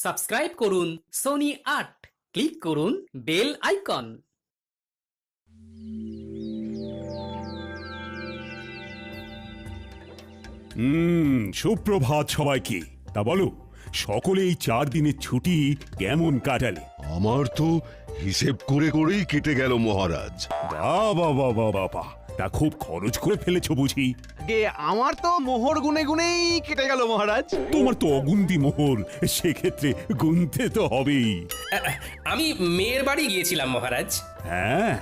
Subscribe করুন Sony ৮, click করুন bell icon. সুপ্রভাত সবাইকে। তা বলো, সকলে এই 4 দিনের ছুটি কেমন কাটালে? আমার তো হিসেব করে করেই কেটে গেল মহারাজ। বাবা বাবা বাবা, তা খুব খরচ করে ফেলেছো বুঝি? আমার তো মোহর গুনে গুনেই কেটে গেল মহারাজ। তোমার তো অগুন্তি মোহর, সেক্ষেত্রে গুনতে তো হবেই। আমি মেয়ের বাড়ি গিয়েছিলাম মহারাজ। হ্যাঁ,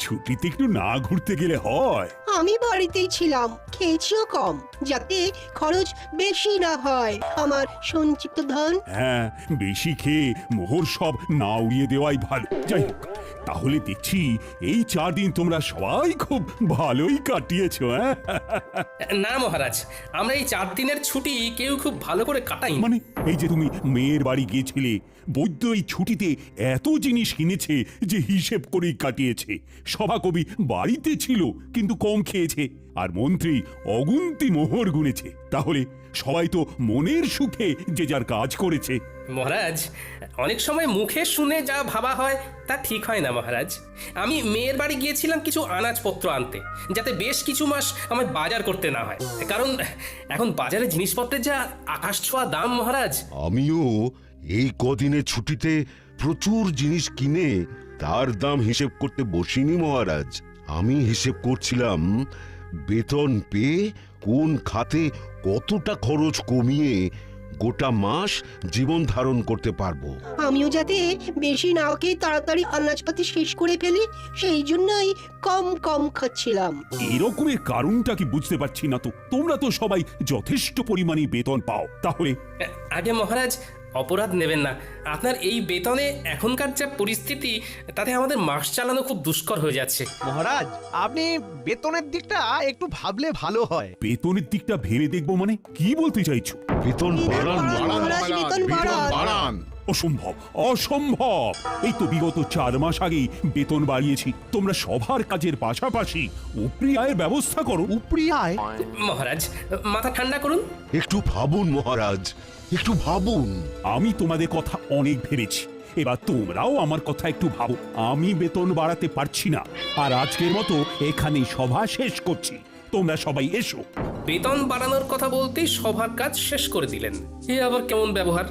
ছুটিতে একটু না ঘুরতে গেলে হয়? আমি বাড়িতেই ছিলাম, খেয়েছিও কম, যাতে খরচ বেশি না হয় আমার সঞ্চিত ধন। হ্যাঁ, বেশি খেয়ে মোহর সব না উড়িয়ে দেওয়াই ভালো। যাই হোক, তাহলে দেখছি এই 4 দিন তোমরা সবাই খুব ভালোই কাটিয়েছো। হ্যাঁ, না মহারাজ, আমরা এই 4 দিনের ছুটি কেউ খুব ভালো করে কাটাই। মানে এই যে তুমি মেয়ের বাড়ি গিয়েছিলে, বৈদ্য এই ছুটিতে এত জিনিস কিনেছে যে হিসেব করেই কাটিয়েছে। সভাকবি বাড়িতে ছিল কিন্তু কম খেয়েছে, আর মন্ত্রী অগুন্তি মোহর গুনেছে। তাহলে সবাই তো মনের সুখে যে যার কাজ করেছে। মহারাজ, অনেক সময় মুখে শুনে যা ভাবা হয় তা ঠিক হয় না মহারাজ। আমি মেয়ের বাড়ি গিয়েছিলাম কিছু আনাজপত্র আনতে, যাতে বেশ কিছু মাস আমার বাজার করতে না হয়, কারণ এখন বাজারে জিনিসপত্রের যা আকাশ ছোঁয়া দাম মহারাজ। আমিও এই কদিনে ছুটিতে প্রচুর জিনিস কিনে তার দাম হিসেব করতে বসিনি মহারাজ। আমি হিসেব করছিলাম বেতন পেয়ে কোন খাতে কতটা খরচ কমিয়ে গোটা মাস জীবন ধারণ করতে পারবো। আমিও যাতে বেশি না খেয়ে তাড়াতাড়ি আনাজপাতি শেষ করে ফেলি, সেই জন্যই কম কম খাচ্ছিলাম। এরকমের কারণটা কি বুঝতে পারছি না তো। তোমরা তো সবাই যথেষ্ট পরিমাণে বেতন পাও, তাহলে আগে মহারাজ, অপরাধ নেবেন না। আপনার এই বেতনে এখনকার যা পরিস্থিতি, তাতে আমাদের মাস চালানো খুব দুষ্কর হয়ে যাচ্ছে। মহারাজ, আপনি বেতনের দিকটা একটু ভাবলে ভালো হয়। বেতনের দিকটা ভেবে দেখবো মানে কি বলতে চাইছো? বেতন বাড়ান মহারাজ, বেতন বাড়ান। অসম্ভব, অসম্ভব। এই তো বিগত 4 মাস আগেই বেতন বাড়িয়েছি। তোমরা সবার কাজের পাশাপাশি উপরি আয়ের ব্যবস্থা করো। উপরি আয়? মহারাজ, মাথা ঠান্ডা করুন। একটু ভাবুন মহারাজ, একটু ভাবুন। আমি তোমাদের কথা অনেক ভেবেছি, এবার তোমরাও আমার কথা একটু ভাবো। আমি বেতন বাড়াতে পারছি না, আর আজকের মতো এখানেই সভা শেষ করছি। তোমরা সবাই এসো। বেতন বাড়ানোর কথা বলতেই সবার কাজ শেষ করে দিলেন। এ আবার কেমন ব্যবহার?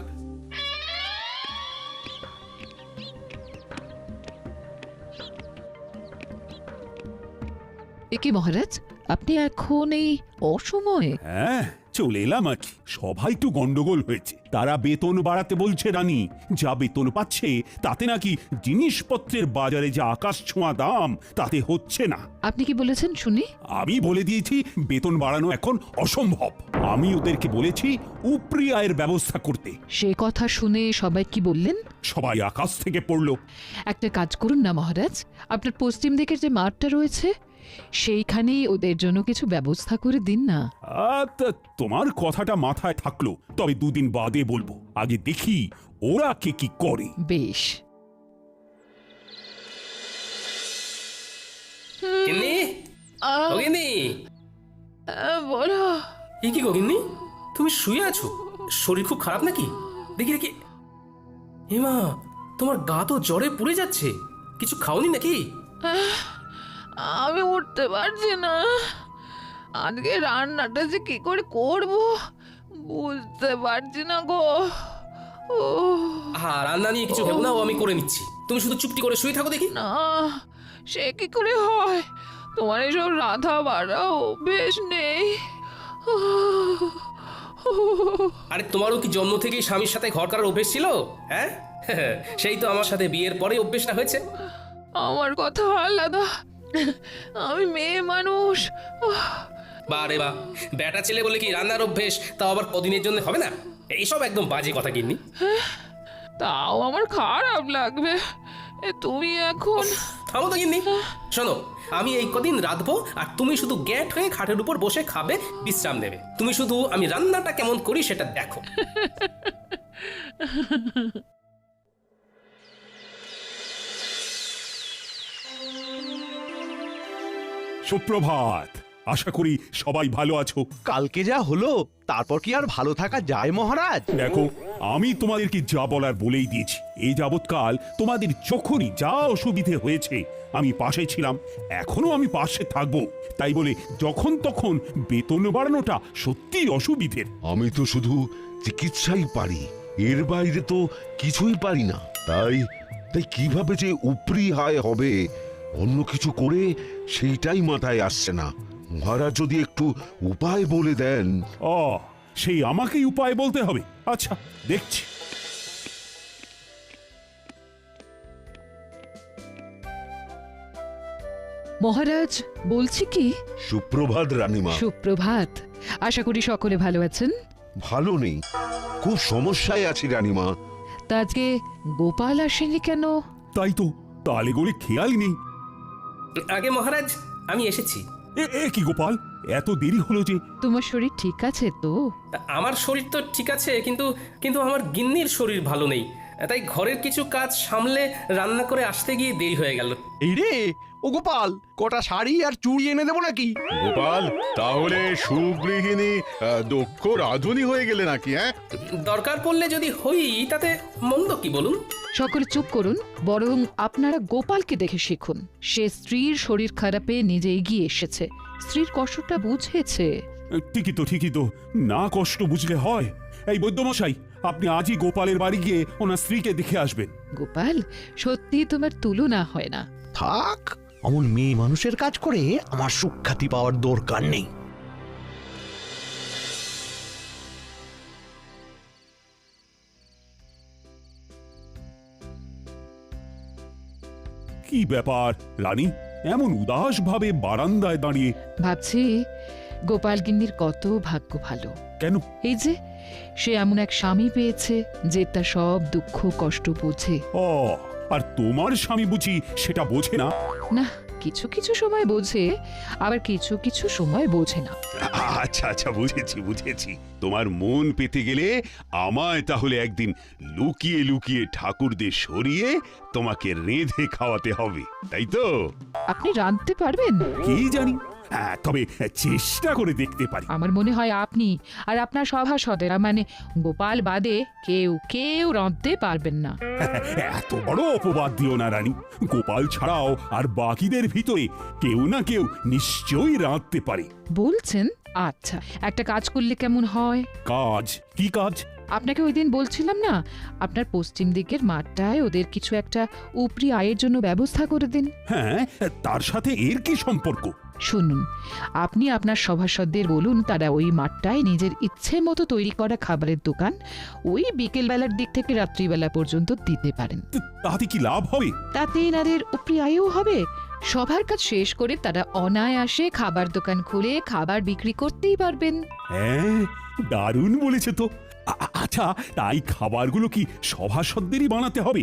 একে মহারাজ, আপনি এখন এই অসময়ে? হ্যাঁ, চলে এলাম আর কি। সবাই একটু গন্ডগোল হয়েছে। তারা বেতন বাড়াতে বলছে রানী। যা বেতন পাচ্ছে তাতে নাকি জিনিসপত্রের বাজারে যা আকাশ ছোঁয়া দাম, তাতে হচ্ছে না। আপনি কি বলেছেন শুনি? আমি বলে দিয়েছি বেতন বাড়ানো এখন অসম্ভব। আমি ওদেরকে বলেছি উপরি আয়ের ব্যবস্থা করতে। সে কথা শুনে সবাই কি বললেন? সবাই আকাশ থেকে পড়লো। একটা কাজ করুন না মহারাজ, আপনার পশ্চিম দিকের যে মাঠটা রয়েছে সেইখানেই ওদের জন্য কিছু ব্যবস্থা করে দিন না। তোমার কথাটা মাথায় থাকলো, তবে 2 দিন বাদে বলবো। আগে দেখি ওরা কে কি করে। বেশ। গিন্নি, ও গিন্নি। বলো। এ কি গো গিন্নি, তুমি শুয়ে আছো? শরীর খুব খারাপ নাকি? দেখি দেখি। হেমা, তোমার গা তো জ্বরে পুড়ে যাচ্ছে। কিছু খাওনি নাকি? আমি উঠতে পারছি না। আজকে রান্নাটা যে কি করে করব বুঝতে পারছি না গো। হ্যাঁ, রান্না নিয়ে কিছু ভেবো না, ও আমি করে নিচ্ছি। তুমি শুধু চুপটি করে শুয়ে থাকো দেখি। না, সে কি করে হয়? তোমার এসব রাধা বাড়া অভ্যেস নেই। আরে তোমারও কি জন্ম থেকেই স্বামীর সাথে ঘর করার অভ্যেস ছিল? হ্যাঁ, সেই তো আমার সাথে বিয়ের পরে অভ্যেসটা হয়েছে। আমার কথা আলাদা, আমি মেয়ে মানুষ। বারে বা, বেটা ছেলে বলে কি রান্নার অভ্যেস তাও আবার কদিনের জন্য হবে না? এইসব একদম বাজে কথা গিন্নি। তাও আমার খারাপ লাগবে। তুমি এখন থামো তো গিন্নি। শোনো, আমি এই কদিন রাঁধবো, আর তুমি শুধু গ্যাট হয়ে খাটের উপর বসে খাবে, বিশ্রাম নেবে। তুমি শুধু আমি রান্নাটা কেমন করি সেটা দেখো। সুপ্রভাত। আশা করি সবাই ভালো আছো। কালকে যা হলো তারপর কি আর ভালো থাকা যায় মহারাজ? দেখো, আমি তোমাদেরকে যা বলার বলেই দিয়েছি। এই যাবৎকাল তোমাদের যখনই যা অসুবিধে হয়েছে আমি পাশে ছিলাম, এখনো আমি পাশে থাকবো। তাই বলে যখন তখন বেতন বাড়ানোটা সত্যিই অসুবিধের। আমি তো শুধু চিকিৎসাই পারি, এর বাইরে তো কিছুই পারি না। তাই তাই কিভাবে যে উপরি হায় হবে অন্য কিছু করে সেইটাই মাথায় আসছে না। মহারাজ যদি একটু উপায় বলে দেন। সেই আমাকেই উপায় বলতে হবে। আচ্ছা, দেখছি। মহারাজ, বলছি কি, সুপ্রভাত রানীমা। সুপ্রভাত। আশা করি সকলে ভালো আছেন। ভালো নেই, খুব সমস্যায় আছি রানীমা। তা আজকে গোপাল আসেনি কেন? তাই তো, তালে গড়ে খেয়ালই নেই। আগে মহারাজ, আমি এসেছি। এ কি গোপাল, এত দেরি হলো যে? তোমার শরীর ঠিক আছে তো? আমার শরীর তো ঠিক আছে, কিন্তু কিন্তু আমার গিন্নির শরীর ভালো নেই। তাই ঘরের কিছু কাজ সামলে রান্না করে আসতে গিয়ে দেরি হয়ে গেল। এই রে, ও গোপাল, কটা শাড়ি আর চুড়ি এনে দেবো নাকি? গোপাল, তাহলে সুগৃহিণী দক্ষ রাধুনী হয়ে গেলে নাকি? দরকার পড়লে যদি হই তাতে মন্দ কি বলুন? সকলে চুপ করুন, বরং আপনারা গোপালকে দেখে শিখুন। সে স্ত্রীর শরীর খারাপে নিজে এগিয়ে এসেছে, স্ত্রীর কষ্টটা বুঝেছে। ঠিকই তো, না কষ্ট বুঝলে হয়। এই বৈদ্যমশাই, আপনি আজই গোপালের বাড়ি গিয়ে ওনার স্ত্রীকে দেখে আসবেন। গোপাল, সত্যি তোমার তুলনা হয় না। থাক, অমন মেয়ে মানুষের কাজ করে আমার সুখ্যাতি পাওয়ার দরকার নেই। কি ব্যাপার রানী, এমন উদাস ভাবে বারান্দায় দাঁড়িয়ে? ভাবছি গোপাল গিন্নির কত ভাগ্য ভালো। কেন? এই যে সে এমন এক স্বামী পেয়েছে যে তার সব দুঃখ কষ্ট বোঝে। আর তোমার স্বামী বুঝি সেটা বোঝে না? না, কিছু কিছু সময় বোঝে, আবার কিছু কিছু সময় বোঝে না। আচ্ছা, বুঝেছি। তোমার মন পেতে গেলে আমায় তাহলে একদিন লুকিয়ে লুকিয়ে ঠাকুরদের সরিয়ে তোমাকে রেঁধে খাওয়াতে হবে, তাই তো? আপনি রাঁধতে পারবেন? কি জানি, তবে চেষ্টা করে দেখতে পারি। আমার মনে হয় আপনি আর আপনার সভাসদেরা, মানে গোপাল বাদে কেউ রাঁধতে পারবেন না। এত বড় অপবাদ দিও না রানী। গোপাল ছাড়াও আর বাকিদের ভিতরে কেউ না কেউ নিশ্চয়ই রাঁধতে পারে। বলছেন? আচ্ছা, একটা কাজ করলে কেমন হয়? কাজ? কি কাজ? আপনাকে ওই দিন বলছিলাম না, আপনার পশ্চিম দিকের মাঠটায় ওদের কিছু একটা উপরি আয়ের জন্য ব্যবস্থা করে দিন। হ্যাঁ, তার সাথে এর কি সম্পর্ক? শুনুন, আপনি আপনার সভাসদদের বলুন তারা ওই মাঠটায় নিজের ইচ্ছে মতো তৈরি করা খাবারের দোকান ওই বিকেল বেলার দিক থেকে রাত্রিবেলা পর্যন্ত দিতে পারেন। তাতে কি লাভ হবে? তাতে এনাদের উপরি আয়ও হবে। সবার কাজ শেষ করে তারা অনায়াসে খাবার দোকান খুলে খাবার বিক্রি করতেই পারবেন। হ্যাঁ, দারুণ বলেছে তো। আচ্ছা, তাই খাবারগুলো কি সভাসদেরই বানাতে হবে?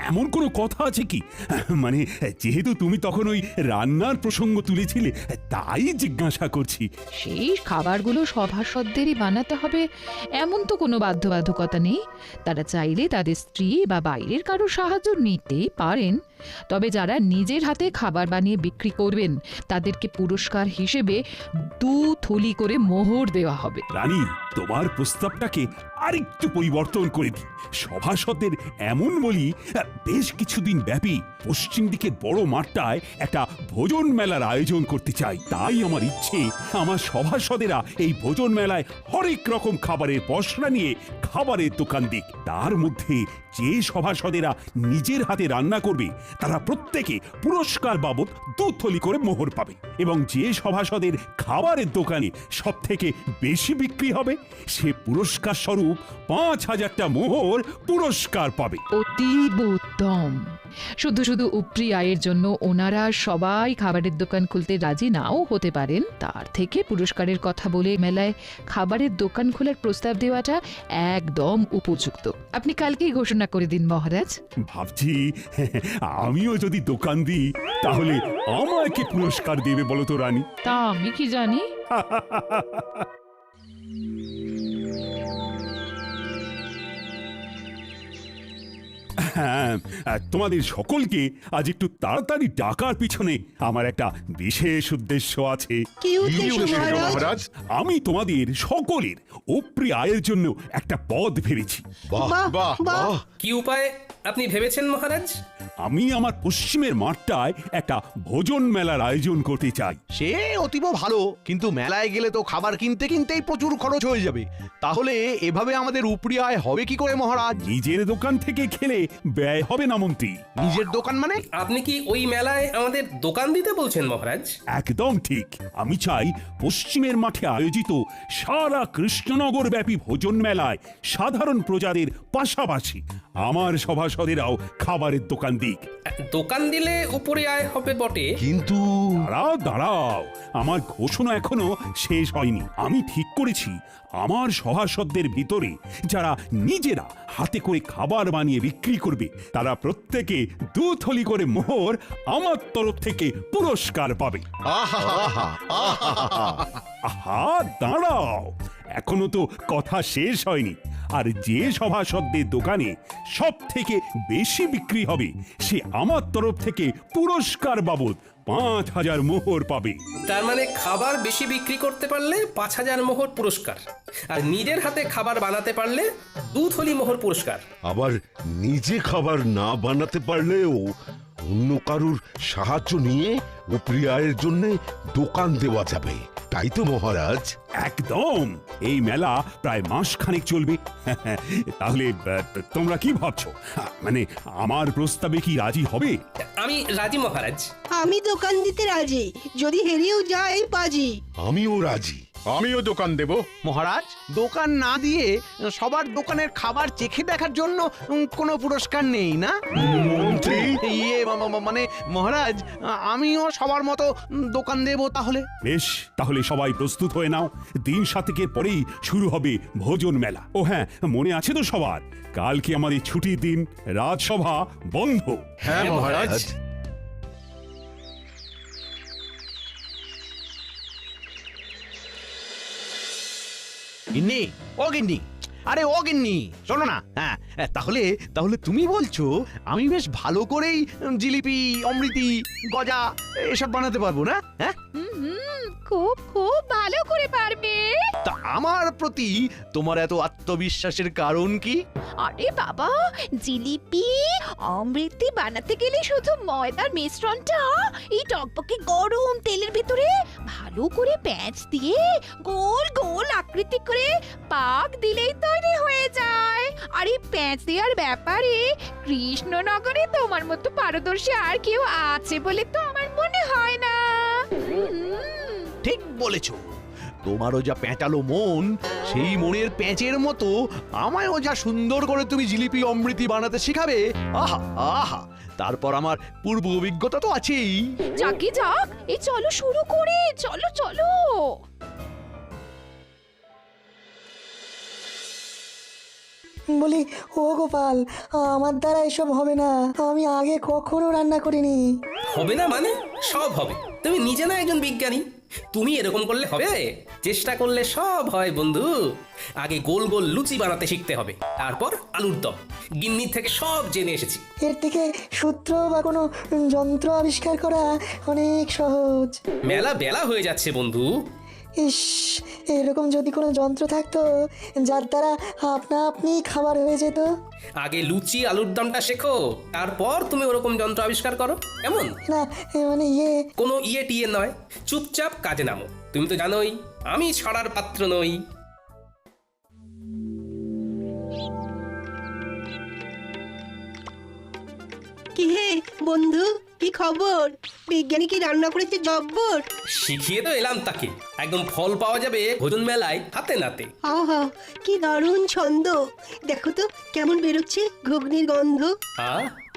এমন কোনো কথা আছে কি? মানে যেহেতু তুমি তখন ওই রান্নার প্রসঙ্গ তুলেছিলে, তাই জিজ্ঞাসা করছি। সেই খাবারগুলো সভাসদেরই বানাতে হবে এমন তো কোনো বাধ্যবাধকতা নেই। তারা চাইলে তাদের স্ত্রী বা বাইরের কারো সাহায্য নিতেই পারেন। তবে যারা নিজের হাতে খাবার বানিয়ে বিক্রি করবেন তাদেরকে পুরস্কার হিসেবে 2 থলি করে মোহর দেওয়া হবে। রানী, তোমার প্রস্তাবটাকে আরেকটু পরিবর্তন করে দিই। সভাসদের এমন বলি, বেশ কিছুদিন ব্যাপী পশ্চিম দিকের বড় মাঠটায় একটা ভোজন মেলার আয়োজন করতে চাই। তাই আমার ইচ্ছে, আমার সভাসদেরা এই ভোজন মেলায় হরেক রকম খাবারের পসরা নিয়ে খাবারের দোকান দিক। তার মধ্যে যে সভাসদেরা নিজের হাতে রান্না করবে তারা প্রত্যেকে পুরস্কার বাবদ 2 থলি করে মোহর পাবে, এবং যে সভাসদের খাবারের দোকানে সব থেকে বেশি বিক্রি হবে সে পুরস্কার স্বরূপ 5000টা মোহর পুরস্কার পাবে। অতীব উত্তম। শুধু শুধু উপরি আয়ের জন্য ওনারা সবাই খাবারের দোকান খুলতে রাজি নাও হতে পারেন, তার থেকে পুরস্কারের কথা বলে মেলায় খাবারের দোকান খোলার প্রস্তাব দেওয়াটা একদম উপযুক্ত। আপনি কালকেই ঘোষণা করে দিন মহারাজ। ভাবছি আমিও যদি দোকান দিই তাহলে আমাকে পুরস্কার দেবে বলো তো রানী? তা আমি কি জানি। হ্যাঁ, তোমাদের সকলকে আজ একটু তাড়াতাড়ি ডাকার পিছনে আমার একটা বিশেষ উদ্দেশ্য আছে। কি উদ্দেশ্য মহারাজ? মহারাজ আমি তোমাদের সকলের উপরি আয়ের জন্য একটা পদ ভেবেছি। বাহ বাহ, বাহ বাহ। বাহ কি উপায় আপনি ভেবেছেন মহারাজ? আমি আমার পশ্চিমের মাঠটায় একটা ভোজন মেলার আয়োজন করতে চাই। সে অতীব ভালো, কিন্তু মেলায় গেলে তো খাবার কিনতে কিনতেই প্রচুর খরচ হয়ে যাবে। তাহলে এভাবে আমাদের উপরি আয় হবে কি করে মহারাজ? নিজের দোকান থেকে খেলে ব্যয় হবে না মন্ত্রী। নিজের দোকান মানে? আপনি কি ওই মেলায় আমাদের দোকান দিতে বলছেন মহারাজ? একদম ঠিক। আমি চাই পশ্চিমের মাঠে আয়োজিত সারা কৃষ্ণনগর ব্যাপী ভোজন মেলায় সাধারণ প্রজাদের পাশাপাশি আমার সভাসদেরাও খাবারের দোকান দিক। দোকান দিলে উপরে আয় হবে বটে, কিন্তু দাঁড়াও দাঁড়াও, আমার ঘোষণা এখনো শেষ হয়নি। আমি ঠিক করেছি আমার সভাসদদের ভিতরে যারা নিজেরা হাতে করে খাবার বানিয়ে বিক্রি করবে তারা প্রত্যেকে 2 থলি করে মোহর আমার তরফ থেকে পুরস্কার পাবে। আহা দাঁড়াও, এখনো তো কথা শেষ হয়নি। আর যে সভাসদদের দোকানে সব থেকে বেশি বিক্রি হবে সে আমার তরফ থেকে পুরস্কার বাবদ 5,000 মোহর পাবে। তার মানে খাবার বেশি বিক্রি করতে পারলে 5,000 মোহর পুরস্কার, আর নিজের হাতে খাবার বানাতে পারলে 2 থলি মোহর পুরস্কার। আবার নিজে খাবার না বানাতে পারলেও অন্য কারুর সাহায্য নিয়ে উপরি আয়ের জন্য দোকান দেওয়া যাবে, তাই তো মহারাজ? একদম। এই মেলা প্রায় মাসখানেক চলবে। তাহলে তোমরা কি ভাবছো? মানে আমার প্রস্তাবে কি রাজি হবে? আমি রাজি মহারাজ। আমি দোকান দিতে রাজি, যদি হেরেও যায় বাজি। আমিও রাজি। আমিও দোকান দেব। মহারাজ, দোকান না দিয়ে সবার দোকানের খাবার চেখে দেখার জন্য কোনো পুরস্কার নেই না? মন্ত্রী ইয়ে মানে মহারাজ, আমিও সবার মতো দোকান দেব তাহলে। বেশ, তাহলে সবাই প্রস্তুত হয়ে নাও। দিন 7 পরেই শুরু হবে ভোজন মেলা। ও হ্যাঁ, মনে আছে তো সবার, কালকে আমাদের ছুটির দিন, রাজসভা বন্ধ। হ্যাঁ মহারাজ। গিন্নি, ও গিন্নি, আরে ও গিন্নি, শোনো না। হ্যাঁ, তাহলে তাহলে তুমি বলছো আমি বেশ ভালো করেই জিলিপি, অমৃতি, গজা এসব বানাতে পারবো না? হ্যাঁ, খুব খুব ভালো করে পারবে। তা আমার প্রতি তোমার এত আত্মবিশ্বাসের কারণ কি? আরে বাবা, জিলিপি অমৃতি বানাতে গেলে শুধু ময়দার মিশ্রণটা এই টকবকে গরম তেলের ভিতরে ভালো করে প্যাঁচ দিয়ে গোল গোল আকৃতি করে পাক দিলেই তৈরি হয়ে যায়। আর এই প্যাঁচ দেওয়ার ব্যাপারে কৃষ্ণনগরে তোমার মতো পারদর্শী আর কেউ আছে বলে তো আমার মনে হয় না। ঠিক বলেছো। তোমারও যা প্যাঁচালো মন, সেই মনের প্যাঁচের মতো আমায়ও যা সুন্দর করে তুমি জিলিপি অমৃতি বানাতে শেখাবে, আহা আহা, তারপর আমার পূর্ব অভিজ্ঞতা তো আছেই। যাকে যাক, এই চলো শুরু করে, চলো চলো। বলি, ও গোপাল, আমার দ্বারা এসব হবে না। আমি আগে কখনো রান্না করিনি। হবে না মানে? সব হবে। তুমি নিজে না একজন বিজ্ঞানী, তুমি এরকম করলে হবে? চেষ্টা করলে সব হয় বন্ধু। আগে গোল গোল লুচি বানাতে শিখতে হবে, তারপর আলুর দম। গিন্নির থেকে সব জেনে এসেছি। এর থেকে সূত্র বা কোনো যন্ত্র আবিষ্কার করা অনেক সহজ। মেলা বেলা হয়ে যাচ্ছে বন্ধু। ইস, এরকম যদি কোনো যন্ত্র থাকতো যার দ্বারা আপনা আপনি খাবার হয়ে যেত। আগে লুচি আলুর দমটা শেখো, তারপর তুমি ওরকম যন্ত্র আবিষ্কার করো, কেমন? না, মানে কোনো ইয়ে টিয়ে নয়, চুপচাপ কাজে নামো। তুমি তো জানোই আমি ছড়ার পাত্র নই। কি হে বন্ধু, কি খবর? বিজ্ঞানী কি রান্না করেছে জব্বর? শিখিয়ে তো এলাম তাকে, একদম ফল পাওয়া যাবে ভোজন মেলায় হাতে নাতে। আহা, কি দারুণ ছন্দ! দেখো তো কেমন বেরোচ্ছে ঘুগনির গন্ধ।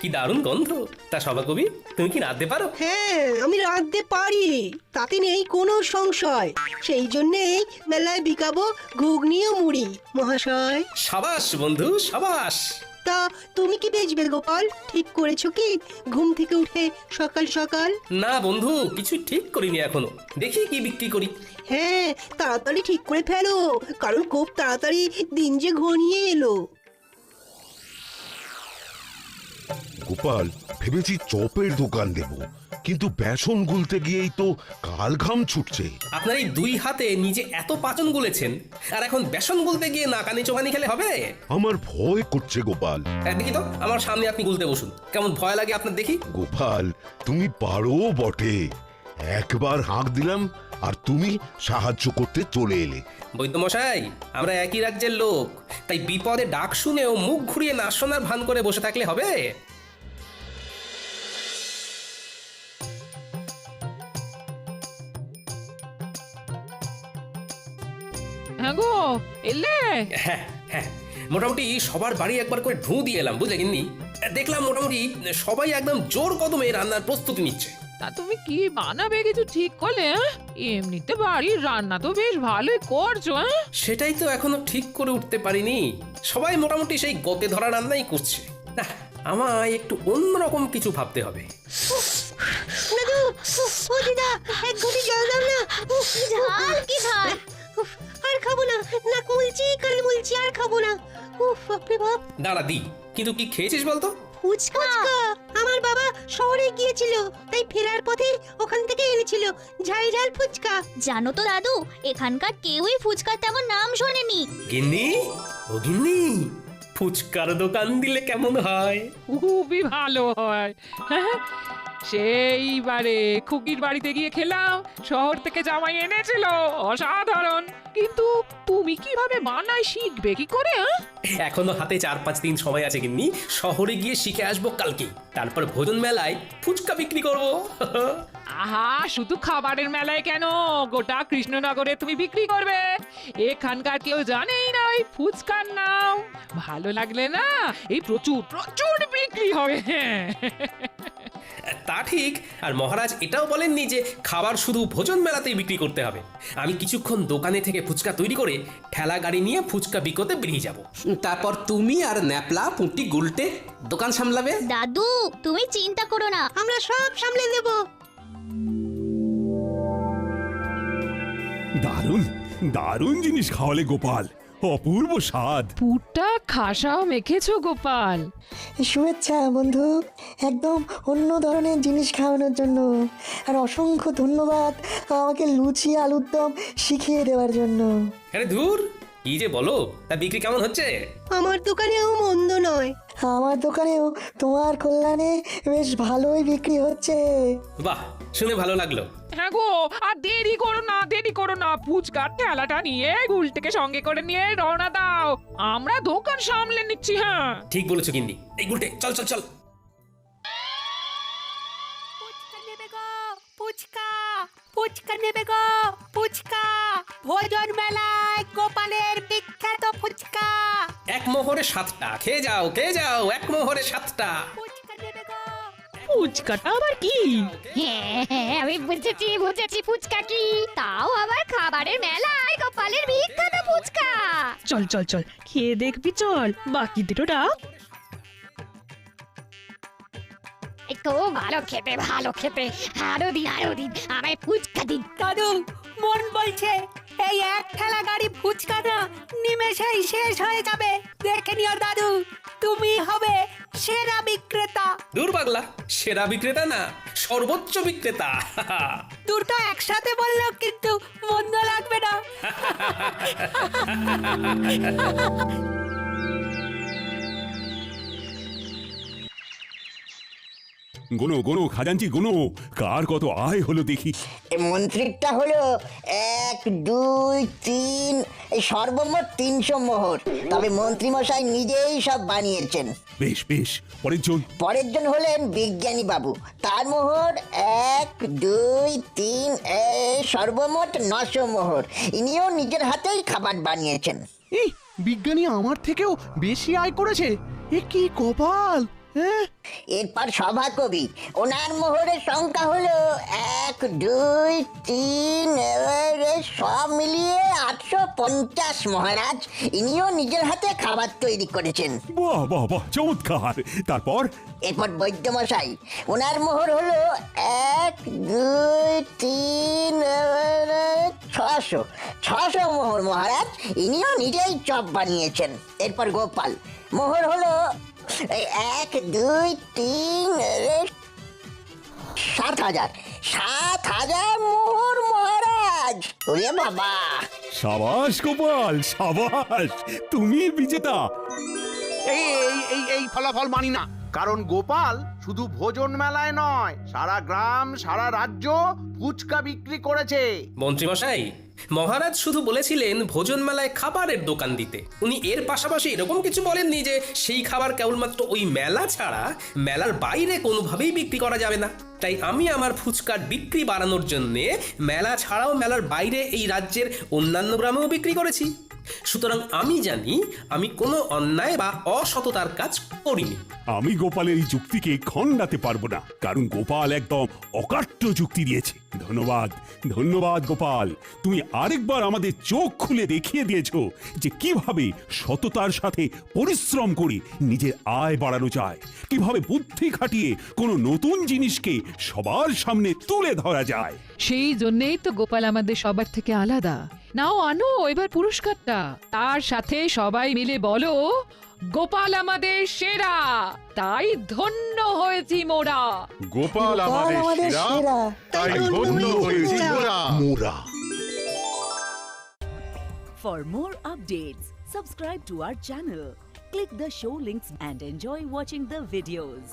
কি দারুণ গন্ধ! তা সভাকবি, তুমি কি রাঁধতে পারো? হ্যাঁ, আমি রাঁধতে পারি, তাতে নেই কোনো সংশয়। সেই জন্যেই মেলায় বিকাবো ঘুগনি ও মুড়ি মহাশয়। সাবাস বন্ধু, সাবাস। তা তুমি কি বেচবে গোপাল? ঠিক করেছো কি ঘুম থেকে উঠে সকাল সকাল? না বন্ধু, কিছু ঠিক করিনি এখনো, দেখি কি বিক্রি করি। হ্যাঁ, তাড়াতাড়ি ঠিক করে ফেলো, কারণ খুব তাড়াতাড়ি দিন যে ঘনিয়ে এলো। গোপাল, ভেবেছি চপের দোকান দেব, কিন্তু বেসন গুলতে গিয়েই তো কাল ঘাম ছুটছে। আপনার এই দুই হাতে নিজে এত পাচন গুলেছেন, আর এখন বেসন গুলতে গিয়ে নাকানি চোখানি খেলে হবে? আমার ভয় করছে গোপাল। দেখি তো, আমার সামনে আপনি গুলতে বসুন, কেমন ভয় লাগে আপনার দেখি। গোপাল, তুমি পারো বটে। একবার হাঁক দিলাম আর তুমি সাহায্য করতে চলে এলে। বৈদ্যমশাই, আমরা একই রাজ্যের লোক, তাই বিপদে ডাক শুনেও মুখ ঘুরিয়ে না শোনার ভান করে বসে থাকলে হবে? হ্যাঁ গো, এলে? হ্যাঁ হ্যাঁ, মোটামুটি সবার বাড়ি একবার করে ঢু দিয়ে এলাম, বুঝলে গিন্নি। দেখলাম মোটামুটি সবাই একদম জোর কদমে রান্নার প্রস্তুতি নিচ্ছে। তা তুমি কি বানাবে কিছু ঠিক করলে? এমনিতে বাড়ির রান্না তো বেশ ভালোই করছো। সেটাই তো এখনো ঠিক করে উঠতে পারিনি। সবাই মোটামুটি সেই গতে ধরা রান্নাই করছে। না, আমায় একটু অন্যরকম কিছু ভাবতে হবে। দাদু, ও দিদা, এক ঘটি জল দাও না। ঝাল কি ঝাল! আর খাবো না, নাক মুলছি, কান মুলছি, আর খাবো না। উফ, বাপরে বাপ! দাঁড়া দি, কিন্তু কি খেয়েছিস বলতো? ফুচকা। আমার বাবা শহরে গিয়েছিল, তাই ফেরার পথে ওখান থেকে এনেছিল ঝাল ঝাল ফুচকা। জানো তো দাদু, এখানকার কেউই ফুচকার তেমন নাম শোনেনি। গিন্নি, ও গিন্নি, ফুচকার দোকান দিলে কেমন হয়? খুবই ভালো হয়। সেইবারে খুকির বাড়িতে গিয়ে খেলাম, শহর থেকে জামাই এনেছিল, অসাধারণ। কিন্তু তুমি কিভাবে বানাই শিখবে কি করে? এখনো হাতে 4-5 দিন সময় আছে গিন্নি। শহরে গিয়ে শিখে আসবো কালকে, তারপর ভোজন মেলায় ফুচকা বিক্রি করব। আহা, শুধু খাবারের মেলায় কেন, গোটা কৃষ্ণনগরে তুমি বিক্রি করবে। এখানকার কেউ জানেই না ওই ফুচকার নাম। ভালো লাগলে না, এই প্রচুর প্রচুর বিক্রি হবে। তা ঠিক, আর মহারাজ এটাও বলেননি যে খাবার শুধু ভোজন মেলাতেই বিক্রি করতে হবে। আমি কিছুক্ষণ দোকানে থেকে ফুচকা তৈরি করে ঠেলা গাড়ি নিয়ে ফুচকা বিকোতে বেরিয়ে যাব। তারপর তুমি আর ন্যাপলা পুঁটি গুলটে দোকান সামলাবে। দাদু, তুমি চিন্তা করো না, আমরা সব সামলে দেব। দারুণ দারুণ জিনিস খাওয়ালে গোপাল, অপূর্ব স্বাদ। পুরটা খাসাও মেখেছো গোপাল। শুভেচ্ছা বন্ধু, একদম অন্য ধরনের জিনিস খাওয়ানোর জন্য। আর অসংখ্য ধন্যবাদ আমাকে লুচি আলুর দম শিখিয়ে দেওয়ার জন্য। আরে ধুর, কি যে বলো। তা বিক্রি কেমন হচ্ছে? আমার দোকানেও মন্দ নয়। আমার দোকানেও তোমার কল্যাণে বেশ ভালোই বিক্রি হচ্ছে। বাহ, শুনে ভালো লাগলো। হ্যাঁ গো, আর দেরি করো না, দেরি করো না, ফুচকার ঠেলাটা নিয়ে গুলটিকে সঙ্গে করে নিয়ে রওনা দাও, আমরা দোকান সামলে নিচ্ছি। হ্যাঁ, ঠিক বলেছো গিন্নি। এই গুলটে, চল চল চল। ফুচকা, ফুচকা নেবে গো, ফুচকা। ভোজন মেলায় গোপালের বিখ্যাত ফুচকা। এক মোহরে 7টা, খেয়ে যাও খেয়ে যাও, এক মোহরে 7টা। ফুচকা নেবে গো। ফুচকাটা আবার কি? হ্যাঁ, আমি বুঝেছি বুঝেছি, ফুচকা কি, তাও আবার খাবারের মেলায় গোপালের বিখ্যাত ফুচকা। চল চল চল, খেয়ে দেখবি, চল বাকি দুটোটা। একটু ভালো খেতে, ভালো খেতে, আরো দিন আমায় ফুচকা দিন। দাদু, মন বলছে এই এক ঠেলা গাড়ি ফুচকা না নিমেষেই শেষ হয়ে যাবে। দেখে নিও দাদু, তুমি হবে সেরা বিক্রেতা। দূর পাগলা, সেরা বিক্রেতা না, সর্বোচ্চ বিক্রেতা। দুটো একসাথে বললেও কিন্তু মন্দ লাগবে না। গোনো গোনো খাজাঞ্চি গোনো, কার কত আয় হলো দেখি। মন্ত্রীরটা হলো 1, 2, 3, এই সর্বমোট 300 মোহর। তবে মন্ত্রী মশাই নিজেই সব বানিয়েছেন। বেশ বেশ, পরের জন। পরের জন হলেন বিজ্ঞানী বাবু, তার মোহর 1, 2, 3, সর্বমোট 900 মোহর। ইনিও নিজের হাতেই খাবার বানিয়েছেন। এই বিজ্ঞানী আমার থেকেও বেশি আয় করেছে, এ কি কপাল! হ্যাঁ, এরপর সভাকবি, ওনার মোহরের সংখ্যা হলো 1, 2, 3, সব মিলিয়ে 850 মহারাজ। ইনিও নিজের হাতে খাবার তৈরি করেছেন। বাহ বাহ বাহ, চমৎকার। তারপর? এরপর বৈদ্যমশাই, ওনার মোহর হলো 1, 2, 3, 600 মোহর মহারাজ। ইনিও নিজেই চপ বানিয়েছেন। এরপর গোপাল, মোহর হলো এই 1 2 3 7,000 7,000 মোহর মহারাজ। ওরে বাবা, সাবাস গোপাল সাবাস, তুমি বিজেতা। এই এই এই এই ফলাফল মানি না, কারণ গোপাল শুধু ভোজন মেলায় নয়, সারা গ্রাম সারা রাজ্য ফুচকা বিক্রি করেছে। মন্ত্রীমশাই, মহারাজ শুধু বলেছিলেন ভোজন মেলায় খাবারের দোকান দিতে। উনি এর পাশাপাশি এরকম কিছু বলেননি যে সেই খাবার কেবলমাত্র ওই মেলা ছাড়া মেলার বাইরে কোনোভাবেই বিক্রি করা যাবে না। তাই আমি আমার ফুচকার বিক্রি বাড়ানোর জন্যে মেলা ছাড়াও মেলার বাইরে এই রাজ্যের অন্যান্য গ্রামেও বিক্রি করেছি। সুতরাং আমি জানি আমি কোনো অন্যায় বা অসততার কাজ করিনি। আমি গোপালের এই যুক্তিকে খণ্ডাতে পারবো না, কারণ গোপাল একদম অকাট্য যুক্তি দিয়েছে। ধন্যবাদ ধন্যবাদ গোপাল, তুমি আরেকবার আমাদের চোখ খুলে দেখিয়ে দিয়েছো যে কিভাবে সততার সাথে পরিশ্রম করে নিজের আয় বাড়ানো যায়, কিভাবে বুদ্ধি খাটিয়ে কোনো নতুন জিনিসকে সবার সামনে তুলে ধরা যায়। সেই জন্যেই তো গোপাল আমাদের সবার থেকে আলাদা। নাও আনো এবার পুরস্কারটা, তার সাথে সবাই মিলে বলো গোপাল আমাদের সেরা, তাই ধন্য হয়েছি মোরা। গোপাল আমাদের সেরা, তাই ধন্য হয়েছি মোরা। For more updates, subscribe to our channel, click the show links and enjoy watching the videos.